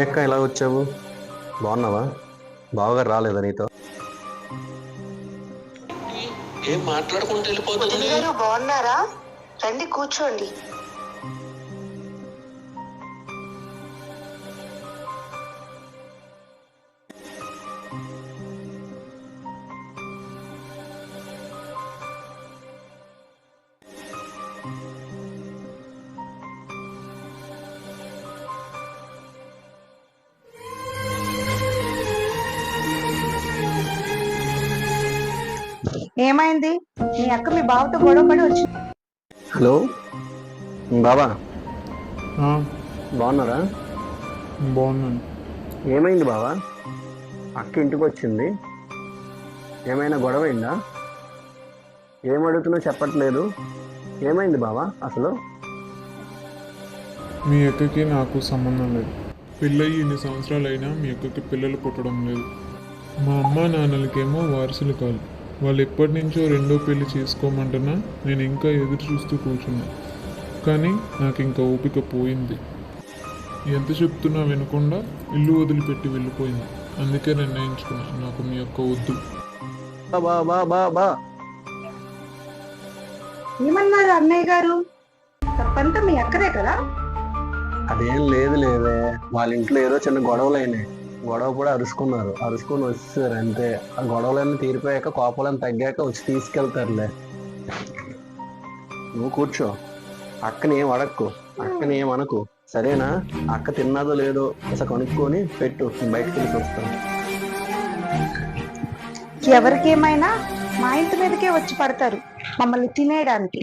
ఏక్క ఇలా వచ్చావు? బాగున్నావా? బావగారు రాలేదా నీతో? ఏం మాట్లాడుకుంటూ వెళ్ళిపోతుంది? బాగున్నారా? రండి కూర్చోండి. ఏమైంది? మీ అక్క మీ బావతో గొడవ పడి వచ్చి. హలో బాబా, ఆ, బాగున్నారా? బాగున్నాను. ఏమైంది బావా? అక్క ఇంటికి వచ్చింది, ఏమైనా గొడవ అయిందా? ఏం అడుగుతున్నా చెప్పట్లేదు. ఏమైంది బావా అసలు? మీ అక్కకి నాకు సంబంధం లేదు. పెళ్ళయి ఇన్ని సంవత్సరాలు అయినా మీ అక్కకి పిల్లలు పుట్టడం లేదు. మా అమ్మ నాన్నలకేమో వారసులు కాదు. వాళ్ళు ఎప్పటి నుంచో రెండో పెళ్లి చేసుకోమంటున్నా నేను ఇంకా ఎదురు చూస్తూ కూర్చున్నా. కానీ నాకు ఇంకా ఓపిక పోయింది. ఎంత చెప్తున్నా వినకుండా ఇల్లు వదిలిపెట్టి వెళ్ళిపోయింది. అందుకే నిర్ణయించుకున్నా, నాకు మీ అక్క వద్దు. బా బా బా బా ఏమన్నారు అన్నయ్య గారు? తప్పంతా మీ అక్కదే కదా? అదేం లేదు లేదే, వాళ్ళ ఇంట్లో ఏదో చిన్న గొడవలు అయినాయి. గొడవ కూడా అరుచుకొని వచ్చేసారు అంతే. ఆ గొడవలన్నీ తీరిపోయాక కోపాలన్నీ తగ్గాక వచ్చి తీసుకెళ్తారులే. నువ్వు కూర్చో, అక్కని ఏం అడక్కు, అక్కని ఏం అనకు, సరేనా? అక్క తిన్నదో లేదో అసలు కనుక్కొని పెట్టు, బయటకు తెలిసి వస్తాను. ఎవరికేమైనా మా ఇంటి మీదకే వచ్చి పడతారు మమ్మల్ని తినేయడానికి.